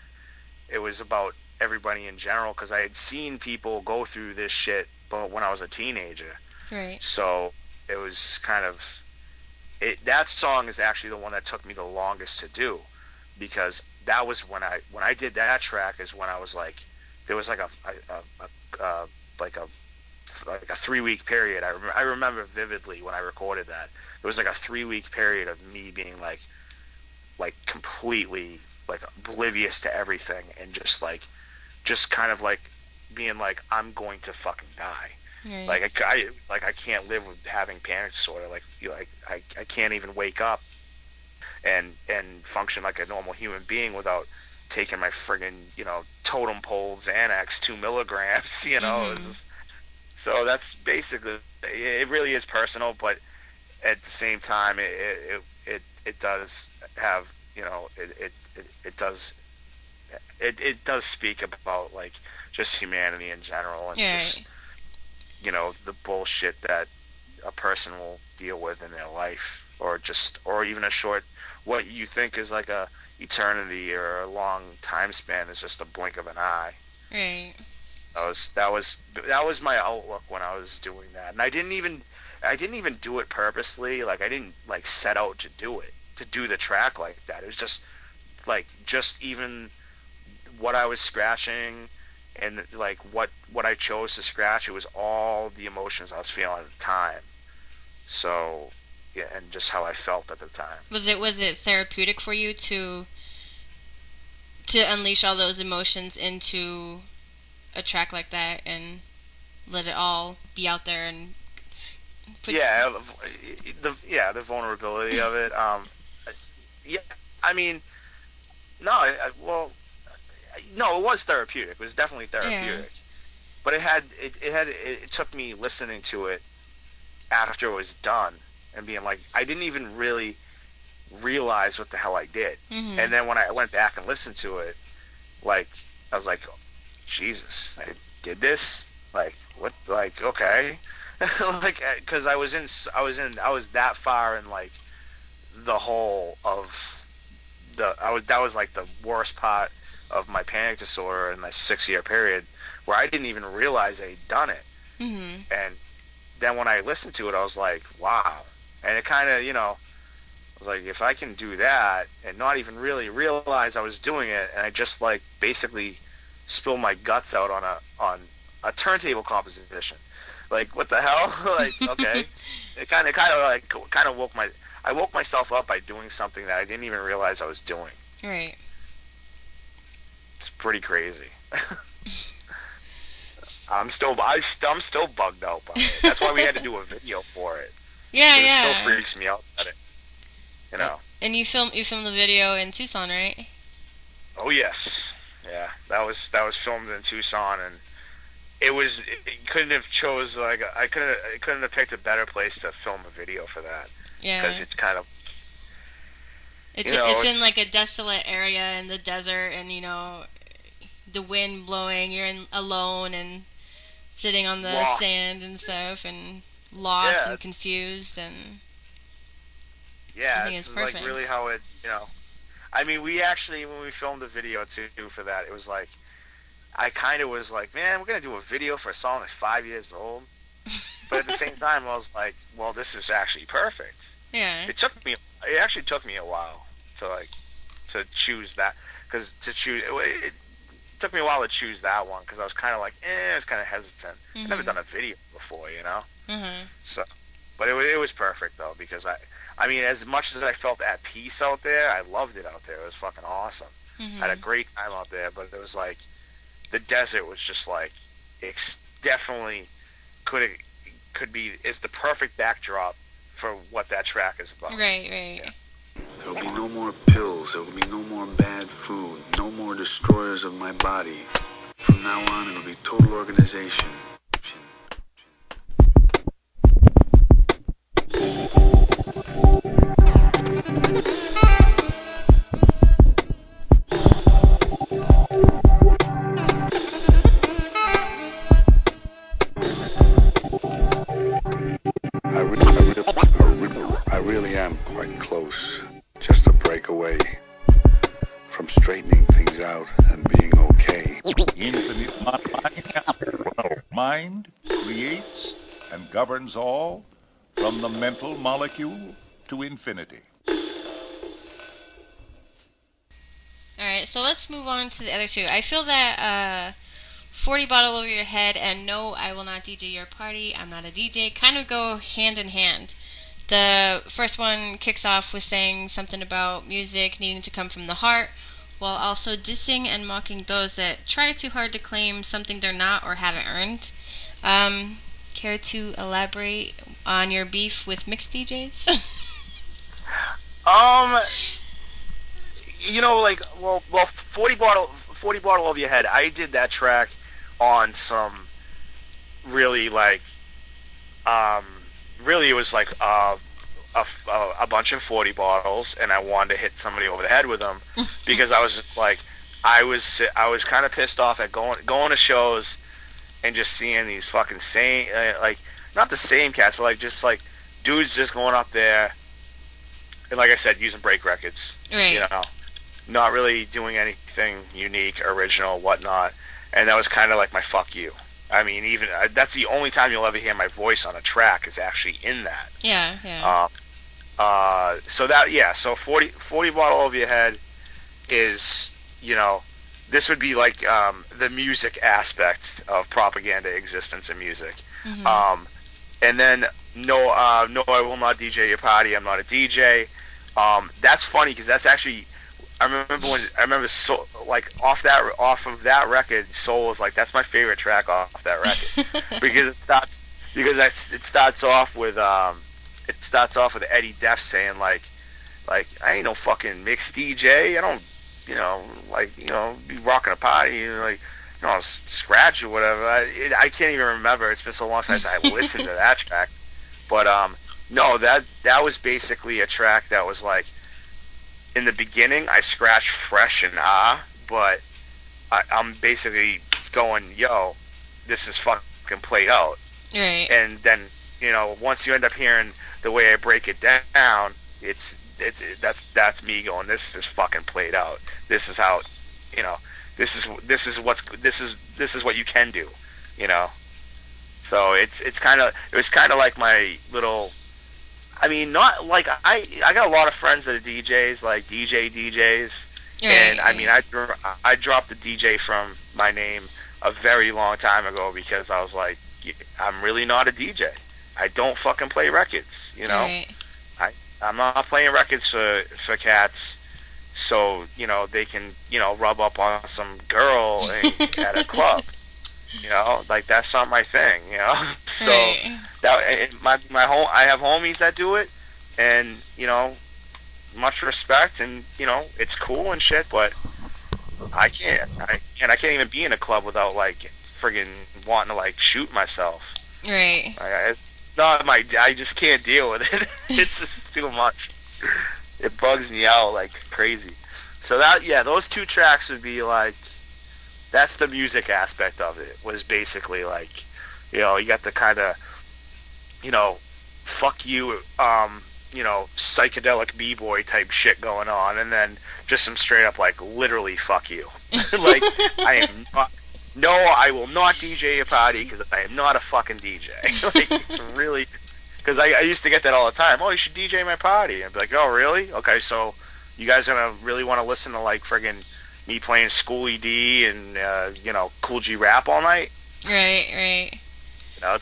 about everybody in general, because I had seen people go through this shit, but when I was a teenager.
Right.
So it was kind of that song is actually the one that took me the longest to do, because that was when I did that track is when I was like, there was like a 3-week period. I remember vividly when I recorded that. It was like a 3-week period of me being like completely like oblivious to everything, and just kind of like being like, I'm going to fucking die.
Right.
Like I can't live with having panic disorder. I can't even wake up and function like a normal human being without taking my friggin' totem pole Xanax 2 milligrams. So that's basically, it really is personal, but at the same time, it does have, it does speak about like just humanity in general, and just the bullshit that a person will deal with in their life, or even a short, what you think is like a eternity or a long time span is just a blink of an eye.
Right.
That was my outlook when I was doing that, and I didn't even do it purposely. Like I didn't like set out to do the track like that. It was just even what I was scratching, and like what I chose to scratch. It was all the emotions I was feeling at the time. So yeah, and just how I felt at the time.
Was it therapeutic for you to unleash all those emotions into a track like that and let it all be out there and
the vulnerability of it. I mean, no, it was therapeutic. It was definitely therapeutic. Yeah. But it took me listening to it after it was done and being like, I didn't even really realize what the hell I did. Mm-hmm. And then when I went back and listened to it, like I was like, Jesus, I did this? Like, what? Like, okay. Like, because I was that far in, like, the whole of that was, like, the worst part of my panic disorder in my 6-year period, where I didn't even realize I'd done it.
Mm-hmm.
And then when I listened to it, I was like, wow. And it kind of, I was like, if I can do that and not even really realize I was doing it, and I just like basically spill my guts out on a turntable composition, like what the hell? Like, okay. I woke myself up by doing something that I didn't even realize I was doing.
Right.
It's pretty crazy. I'm still bugged out by it. That's why we had to do a video for it.
Yeah,
It
yeah.
still freaks me out at it.
And you filmed the video in Tucson, right?
Oh yes, yeah. That was filmed in Tucson, and it couldn't have chose like I couldn't have picked a better place to film a video for that.
Yeah.
Because it's kind of
it's in like a desolate area in the desert, and the wind blowing. You're alone and sitting on the sand and stuff, and lost and confused, and I think it's perfect.
like really how it. I mean, we actually, when we filmed the video too for that, it was like I kind of was like, man, we're gonna do a video for a song that's 5 years old, but at the same time, I was like, well, this is actually perfect.
Yeah.
It actually took me a while to choose that, because it took me a while to choose that one, because I was kind of like, I was kind of hesitant.
Mm-hmm.
I've never done a video before,
Mm-hmm.
So, but it was perfect though, because I mean, as much as I felt at peace out there, I loved it out there. It was fucking awesome.
Mm-hmm.
I had a great time out there, but it was like the desert was just like definitely is the perfect backdrop for what that track is about.
Right.
Yeah.
There will be no more pills. There will be no more bad food. No more destroyers of my body. From now on, it will be total organization. I really am quite close. Just a breakaway from straightening things out and being okay.
Infinite mind creates and governs all, from the mental molecule to infinity.
Alright, so let's move on to the other two. I feel that 40 Bottle Over Your Head and No, I Will Not DJ Your Party, I'm Not a DJ kind of go hand in hand. The first one kicks off with saying something about music needing to come from the heart, while also dissing and mocking those that try too hard to claim something they're not or haven't earned. Care to elaborate on your beef with mixed DJs?
Well, 40 bottle over your head. I did that track on some really really it was like a bunch of 40 bottles, and I wanted to hit somebody over the head with them because I was just like, I was kind of pissed off at going to shows and just seeing these fucking same not the same cats, but just dudes just going up there and, like I said, using break records,
right.
Not really doing anything unique, original, whatnot. And that was kind of like my fuck you. I mean, even that's the only time you'll ever hear my voice on a track is actually in that.
Yeah, yeah.
So 40 bottle over your head is, this would be like the music aspect of propaganda existence in music.
Mm-hmm.
And then no, I will not DJ your party. I'm not a DJ. That's funny because that's actually. I remember so off of that record, Soul was like, that's my favorite track off that record because it starts off with Eddie Def saying like I ain't no fucking mixed DJ. I don't be rocking a party scratch or whatever. I can't even remember. It's been so long since I listened to that track. But no, that was basically a track that was like. In the beginning, I scratched fresh and but I'm basically going, yo, this is fucking played out.
Right.
And then, once you end up hearing the way I break it down, that's me going, this is fucking played out. This is how, this is what you can do, you know. So it was kind of like my little. I mean, not like I got a lot of friends that are DJs, like DJs, and I mean I dropped the DJ from my name a very long time ago because I was like, I'm really not a DJ. I don't fucking play records, you know.
Right.
I'm not playing records for cats, so you know they can rub up on some girl at a club, you know, like that's not my thing, you know. So that I have homies that do it, and you know, much respect, and you know it's cool and shit, but I can't even be in a club without like friggin' wanting to like shoot myself.
Right.
I just can't deal with it. It's just too much. It bugs me out like crazy. So those two tracks would be like, that's the music aspect of it. Was basically like, you know, you got the kind of, you know, fuck you, you know, psychedelic b-boy type shit going on, and then just some straight up like literally fuck you. Like I am not. No, I will not DJ a party because I am not a fucking DJ. Like, it's really, because I used to get that all the time. Oh, you should DJ my party. I'd be like, oh, really? Okay, so you guys gonna really want to listen to like friggin' me playing Schoolie D and you know, Cool G rap all night?
Right.
You know,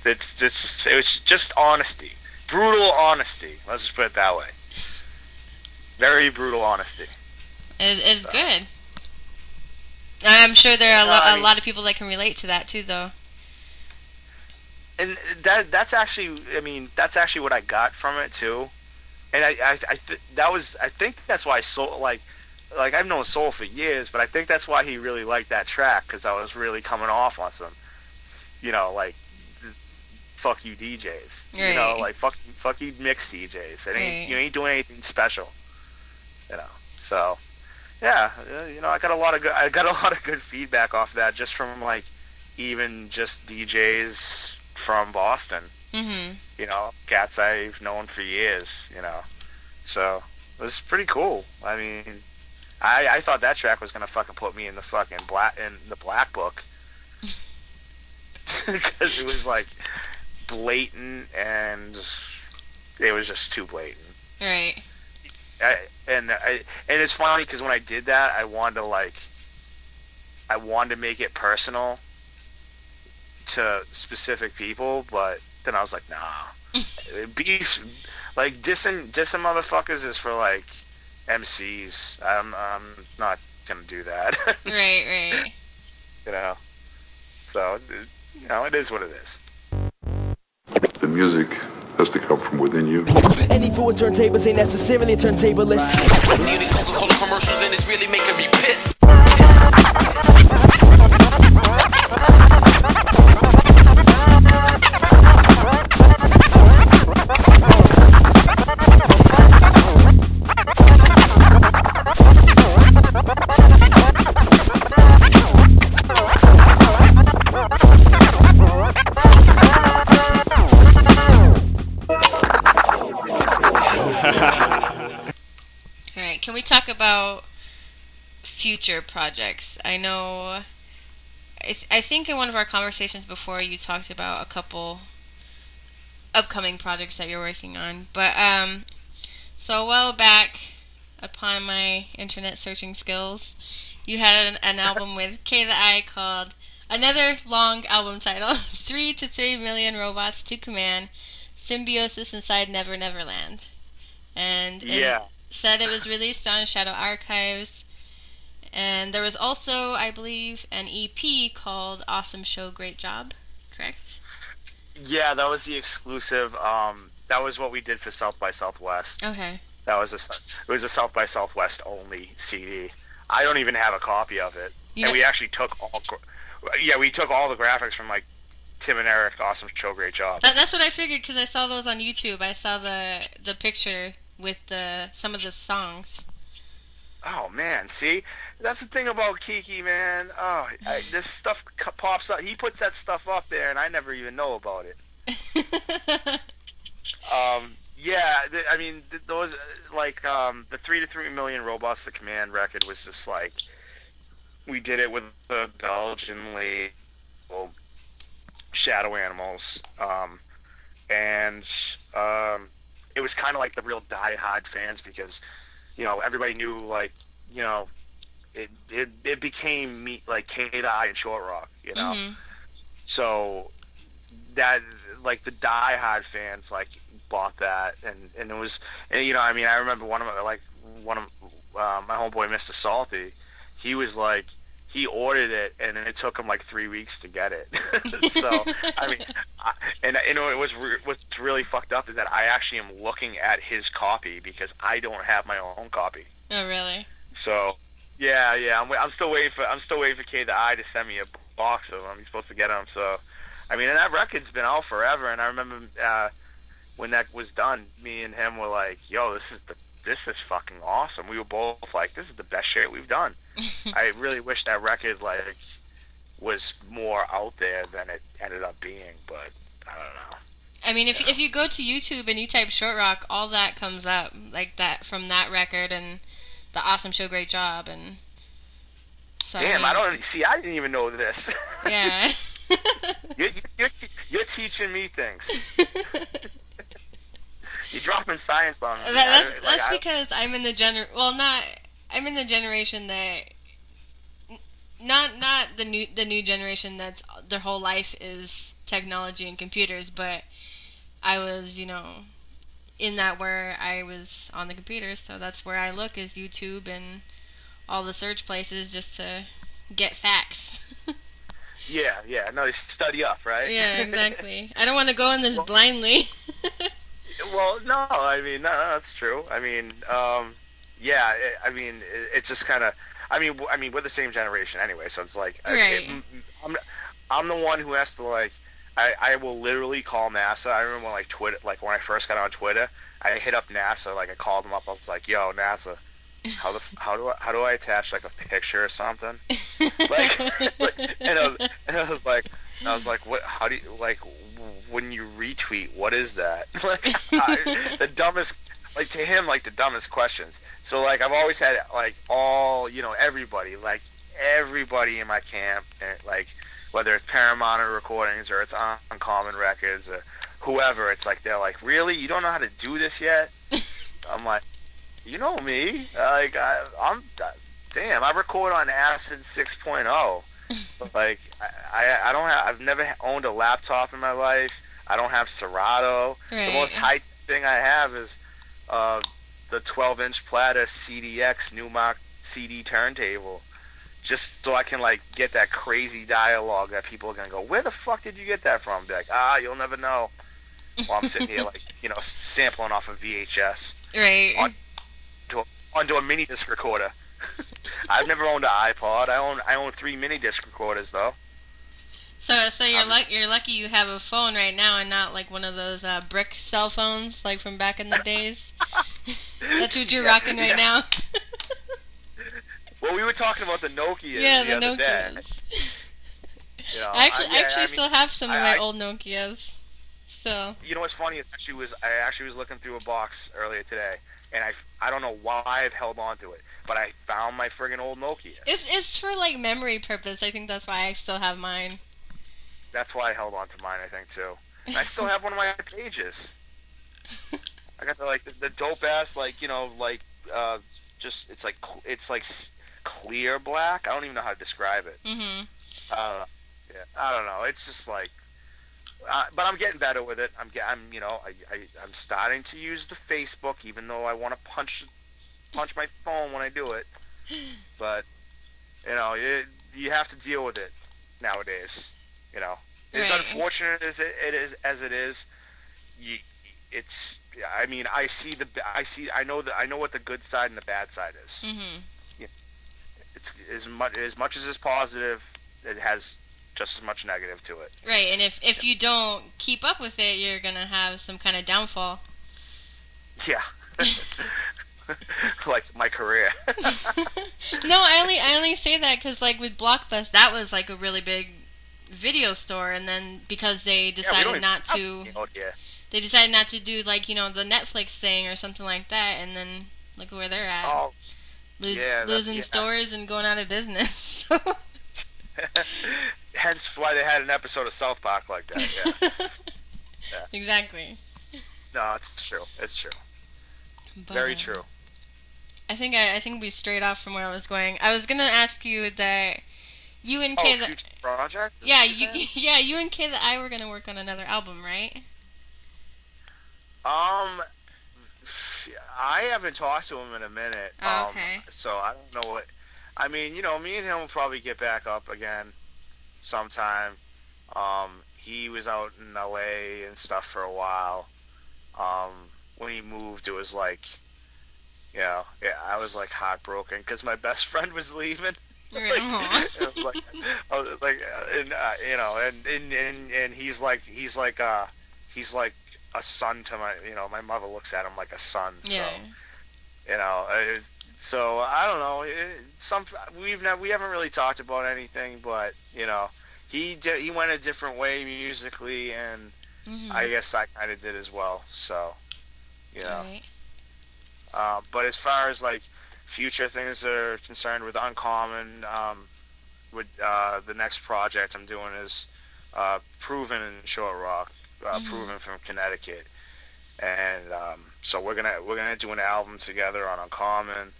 it was just honesty, brutal honesty. Let's just put it that way. Very brutal honesty.
It's good. I'm sure there are a lot of people that can relate to that too, though.
And that's actually what I got from it too. And I think that's why Soul, like I've known Soul for years, but I think that's why he really liked that track, because I was really coming off on some, you know, like fuck you DJs,
right.
You know, like fuck you mix DJs. You ain't doing anything special, you know. So. Yeah, you know, I got a lot of good feedback off that, just from like even just DJs from Boston.
Mm-hmm.
You know, cats I've known for years. You know, so it was pretty cool. I mean, I thought that track was gonna fucking put me in the fucking black book, because it was like blatant, and it was just too blatant.
Right.
And it's funny because when I did that, I wanted to make it personal to specific people, but then I was like, nah. Beef, like dissing motherfuckers is for like MCs. I'm not gonna do that.
Right.
You know, so you know, it is what it is.
The music has to come from within you.
Any fool with turntables ain't necessarily a turntablist.
See these Coca-Cola commercials and it's really making me piss.
Alright, can we talk about future projects? I know, I think in one of our conversations before you talked about a couple upcoming projects that you're working on, but so a while back, upon my internet searching skills, you had an album with K the I called, another long album title, 3 to 3 million robots to command, symbiosis inside Never Never Land. And it said it was released on Shadow Archives. And there was also, I believe, an EP called Awesome Show, Great Job, correct?
Yeah, that was the exclusive. That was what we did for South by Southwest.
Okay.
It was a South by Southwest only CD. I don't even have a copy of it. And we actually took all the graphics from like Tim and Eric, Awesome Show, Great Job.
That's what I figured, because I saw those on YouTube. I saw the picture with some of the songs.
Oh man, see, that's the thing about Kiki, man. Oh, this stuff pops up. He puts that stuff up there, and I never even know about it. I mean, those like the 3 to 3 million robots to command record was just like we did it with the Belgian label, Shadow Animals, and it was kind of like the real die-hard fans because, you know, everybody knew, like, you know, it became me, like K-Die and Shortrock, you know.
Mm-hmm.
So that, like, the die-hard fans, like, bought that, and it was, and, you know, I mean, I remember one of my homeboy, Mr. Salty, he was like, he ordered it, and it took him like 3 weeks to get it. So, I mean, and you know, what's really fucked up is that I actually am looking at his copy because I don't have my own copy.
Oh, really?
So, yeah, I'm still waiting for K-The-I to send me a box of them. He's supposed to get them. So, I mean, and that record's been out forever. And I remember when that was done, me and him were like, "Yo, this is fucking awesome." We were both like, "This is the best shit we've done." I really wish that record like was more out there than it ended up being, but I don't know.
I mean, if you go to YouTube and you type Shortrock, all that comes up, like that from that record and the Awesome Show, Great Job, and so.
Damn, I don't see. I didn't even know this.
Yeah.
You're teaching me things. You're dropping science on me.
That's because I'm in the I'm in the generation that not the new generation that's their whole life is technology and computers, but I was, you know, in that where I was on the computers, so that's where I look is YouTube and all the search places just to get facts.
Yeah, no, study up, right?
Yeah, exactly. I don't want to go in this blindly.
Well, no, I mean, no, that's true. I mean, yeah, it's just kind of, I mean, we're the same generation anyway, so it's like,
right.
I'm the one who has to, like, I will literally call NASA. I remember when, like, Twitter, like, when I first got on Twitter, I hit up NASA, like, I called them up, I was like, "Yo, NASA, how do I attach, like, a picture or something?" like, and I was like, what, how do you, like, when you retweet, what is that? Like, the dumbest, like, to him, like, the dumbest questions. So, like, I've always had, like, all, you know, everybody in my camp, and, like, whether it's Paramount Recordings or it's Uncommon Records or whoever, it's like, they're like, "Really? You don't know how to do this yet?" I'm like, you know me, like, damn, I record on Acid 6.0. Like, I've never owned a laptop in my life. I don't have Serato.
Right.
The most high thing I have is the 12-inch Platter CDX Newmark CD turntable, just so I can, like, get that crazy dialogue that people are gonna go, "Where the fuck did you get that from?" Be like, "You'll never know." While I'm sitting here, like, you know, sampling off of VHS.
Right.
Onto a mini disc recorder. I've never owned an iPod. I own 3 mini disc recorders though.
So you're lucky you have a phone right now and not like one of those brick cell phones like from back in the days. That's what you're rocking right now.
Well, we were talking about the Nokias the other
Nokias.
day. You know,
I actually still have some of my old Nokias. So.
You know what's funny? I actually was looking through a box earlier today, and I don't know why I've held on to it, but I found my friggin' old Nokia.
It's for like memory purpose. I think that's why I still have mine.
That's why I held on to mine, I think, too. And I still have one of my pages. I got the dope ass, like, you know, like, just, it's like clear black. I don't even know how to describe it.
Mm-hmm.
Yeah, I don't know. It's just like, but I'm getting better with it. I'm starting to use the Facebook, even though I want to punch my phone when I do it. But, you know, you have to deal with it nowadays. You know, as unfortunate as it is, it's. I mean, I know what the good side and the bad side is.
Mm-hmm.
Yeah, it's as much as it's positive, it has just as much negative to it.
Right, and if you don't keep up with it, you're gonna have some kind of downfall.
Yeah. Like my career.
No, I only say that because like with Blockbuster, that was like a really big video store, and then because they decided not to, they decided not to do like, you know, the Netflix thing or something like that, and then look where they're at.
Oh,
losing stores and going out of business. So.
Hence why they had an episode of South Park like that. Yeah. Yeah.
Exactly.
No, it's true. It's true.
But,
Very true.
I think we strayed off from where I was going. I was gonna ask you that you and Kay.
Future project?
Yeah, you and Kay that I were gonna work on another album, right?
I haven't talked to him in a minute.
Oh, okay.
So I don't know what. I mean, you know, me and him will probably get back up again sometime. He was out in LA and stuff for a while. When he moved, it was like, you know, yeah, I was like heartbroken because my best friend was leaving. It was like, I was like, and you know, and he's like a son to my, you know, my mother looks at him like a son. So,
Yeah.
you know, so I don't know. We haven't really talked about anything, but you know, he went a different way musically, and I guess I kind of did as well. So, you know.
Right.
But as far as like future things that are concerned with Uncommon, with the next project I'm doing is Proven in Shortrock, Proven from Connecticut, and so we're gonna do an album together on Uncommon.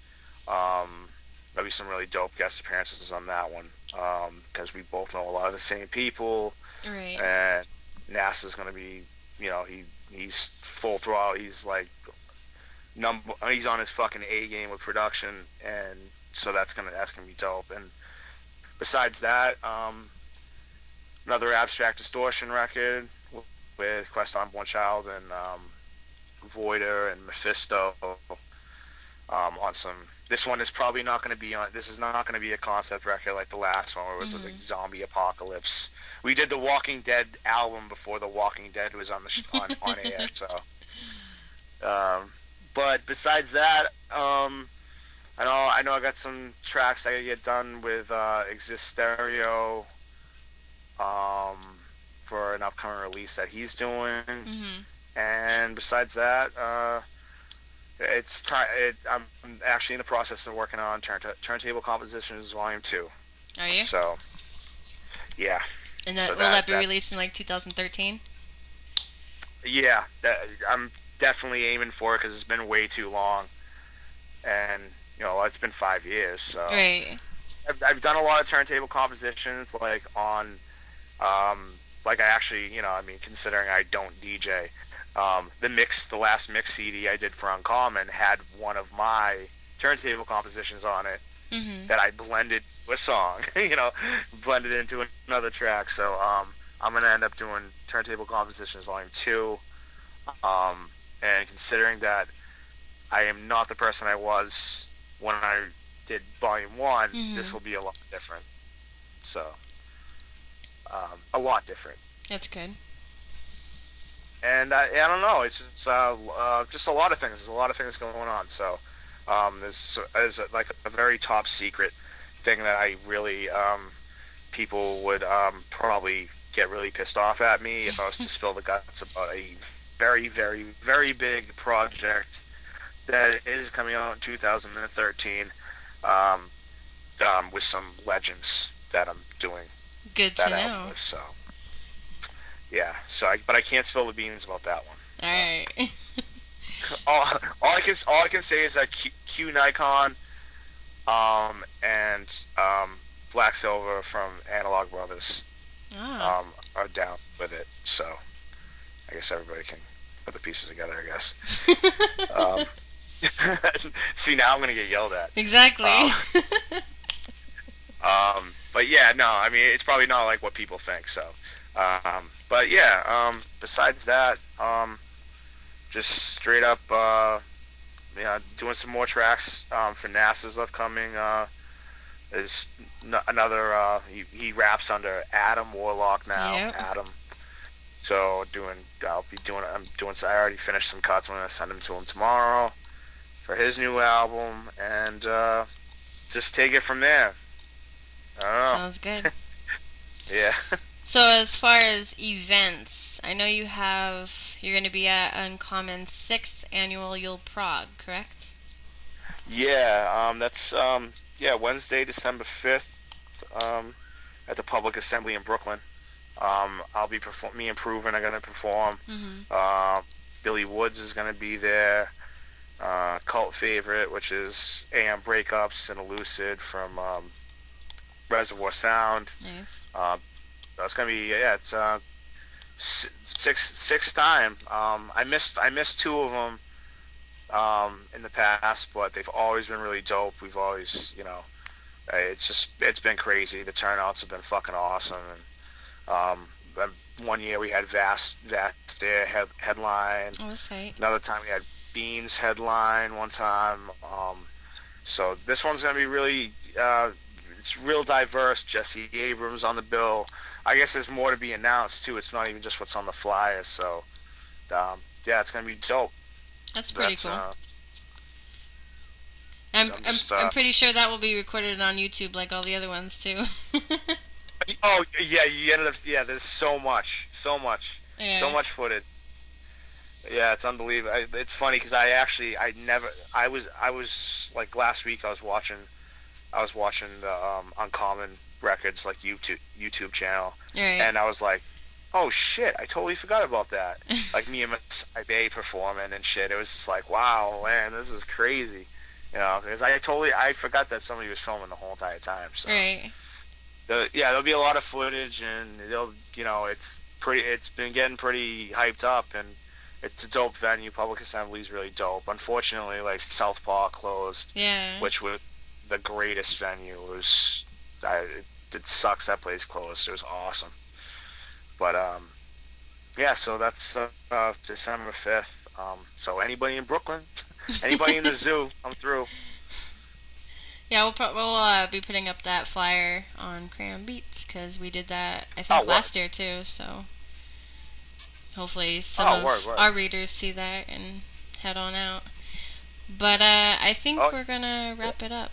There'll be some really dope guest appearances on that one because we both know a lot of the same people.
Right.
And NASA's gonna be, you know, he's full throttle. He's like he's on his fucking A game with production, and so that's gonna be dope. And besides that, another Abstract Distortion record with Quest on One Child and Voider and Mephisto on some. This one is probably not going to be on. This is not going to be a concept record like the last one, where it was like zombie apocalypse. We did the Walking Dead album before the Walking Dead was on the on air. So, but besides that, I know I got some tracks I gotta get done with Exist Stereo for an upcoming release that he's doing. And besides that, it's time. I'm actually in the process of working on Turntable Compositions Volume 2.
Are you?
So, yeah.
And will that be released in like 2013?
Yeah, I'm definitely aiming for it because it's been way too long, and you know it's been 5 years. So
right.
I've done a lot of turntable compositions, like on, like I actually, you know, I mean, considering I don't DJ. The last mix CD I did for Uncommon had one of my turntable compositions on it that I blended with a song, you know, blended into another track. So I'm gonna end up doing Turntable Compositions Volume 2. And considering that I am not the person I was when I did Volume 1, this will be a lot different. So a lot different.
That's good.
And I don't know. It's just a lot of things. There's a lot of things going on. So there's like a very top secret thing that I really people would probably get really pissed off at me if I was to spill the guts about a very, very, very big project that is coming out in 2013 with some legends that I'm doing.
Good to know.
With, so. Yeah, but I can't spill the beans about that one.
All right.
all I can say is that Q Nikon, and Black Silver from Analog Brothers, are down with it. So I guess everybody can put the pieces together. I guess. See, now I'm gonna get yelled at.
Exactly.
But yeah, no, I mean it's probably not like what people think. So. But yeah, besides that, just straight up, doing some more tracks for NASA's upcoming. There's another. He raps under Adam Warlock now.
Yep.
Adam. So I'm doing. I already finished some cuts. I'm gonna send them to him tomorrow for his new album, and just take it from there. I don't know.
Sounds good.
Yeah.
So as far as events, I know you're going to be at Uncommon's 6th annual Yule Prague, correct?
Yeah, that's Wednesday, December 5th at the Public Assembly in Brooklyn. I'll be me and Proven are gonna perform. Billy Woods is gonna be there. Cult Favorite, which is AM Breakups and Elucid from Reservoir Sound.
Nice.
So it's gonna be it's sixth time. I missed two of them in the past, but they've always been really dope. We've always, it's been crazy. The turnouts have been fucking awesome. And one year we had Vast there headline.
Oh, that's right.
Another time we had Beans headline one time. So this one's gonna be really it's real diverse. Jesse Abrams on the bill. I guess there's more to be announced too. It's not even just what's on the flyers. So yeah, it's gonna be dope.
That's pretty cool. I'm pretty sure that will be recorded on YouTube like all the other ones too.
Oh yeah, you ended up there's so much,
Yeah.
so much footage. Yeah, it's unbelievable. It's funny because I was like last week I was watching the Uncommon Records like YouTube channel,
Right.
and I was like, oh shit, I totally forgot about that. Like me and Masai Bay performing and shit. It was just like, wow, man, this is crazy. Because I forgot that somebody was filming the whole entire time. So.
Right.
There'll be a lot of footage, and it's been getting pretty hyped up, and it's a dope venue. Public Assembly's really dope. Unfortunately, like Southpaw closed,
Yeah.
which was the greatest venue. It sucks that place closed. It was awesome. But yeah, so that's December 5th. So anybody in Brooklyn, anybody in the zoo, I'm through.
Yeah, we'll be putting up that flyer on CrayonBeats because we did that I think last year too. So hopefully some of our readers see that and head on out. But I think we're gonna wrap it up.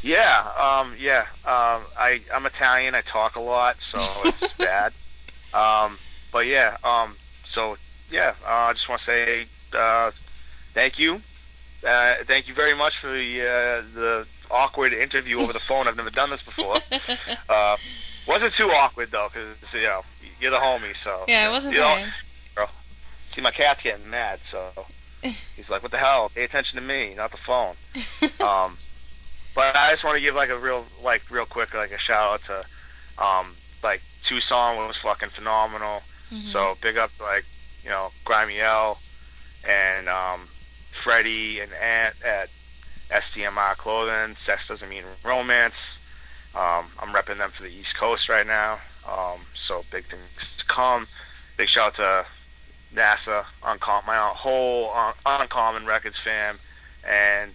Yeah, I'm Italian. I talk a lot, so it's bad. But yeah, so yeah, I just want to say thank you. Thank you very much for the awkward interview over the phone. I've never done this before. Wasn't too awkward though, because you're the homie. So
yeah, it wasn't bad.
Girl. See, my cat's getting mad, so he's like, "What the hell? Pay attention to me, not the phone." But I just want to give like a real quick a shout out to like Tucson was fucking phenomenal. So big up Grimy L and Freddie and Ant at STMR Clothing. Sex Doesn't Mean Romance. I'm repping them for the East Coast right now. So big things to come. Big shout out to NASA, my whole Uncommon Records fam, and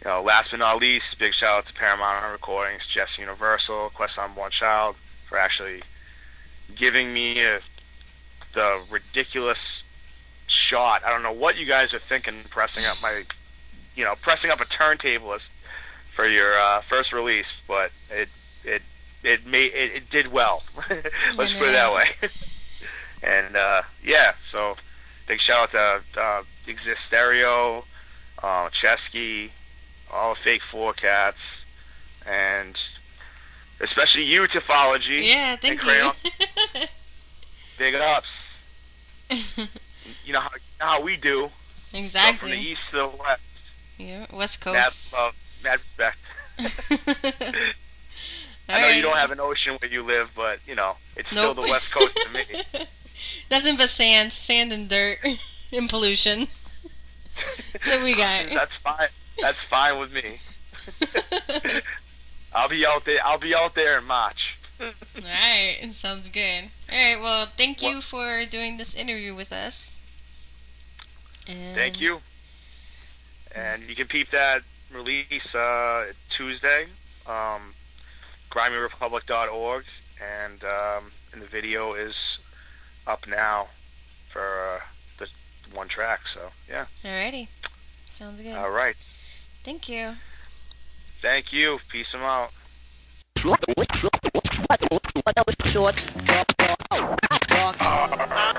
last but not least, big shout out to Paramount Recordings, Jess Universal, Quest Unborn Child for actually giving me the ridiculous shot. I don't know what you guys are thinking pressing up a turntablist for your first release, but it did well. Let's put it that way. And yeah, so big shout out to Exist Stereo, Chesky, all the Fake Four Cats, and especially you, Typhology.
Yeah, thank you.
Big ups. You know how we do.
Exactly.
From the east to the west.
Yeah, West Coast.
Mad love, mad respect. I know you don't have an ocean where you live, but it's still the West Coast to me.
Nothing but sand and dirt and pollution. That's what we got.
That's fine. That's fine with me. I'll be out there in March.
Alright, sounds good. Alright, well, thank you for doing this interview with us. And
thank you. And you can peep that release Tuesday, GrimeyRepublic.org, and the video is up now for the one track, so yeah.
Alrighty. Sounds good.
Alright.
Thank you.
Thank you. Peace them out.
I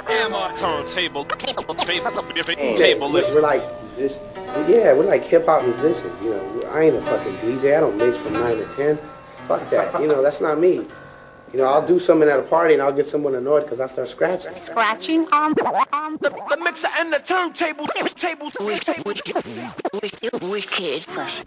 am a turntable.
We're like musicians. Yeah, we're like hip hop musicians. I ain't a fucking DJ. I don't mix from 9 to 10. Fuck that. You know, that's not me. You know, I'll do something at a party and I'll get someone annoyed because I start scratching.
Scratching on
The mixer and the turntable.
Wicked. Fresh.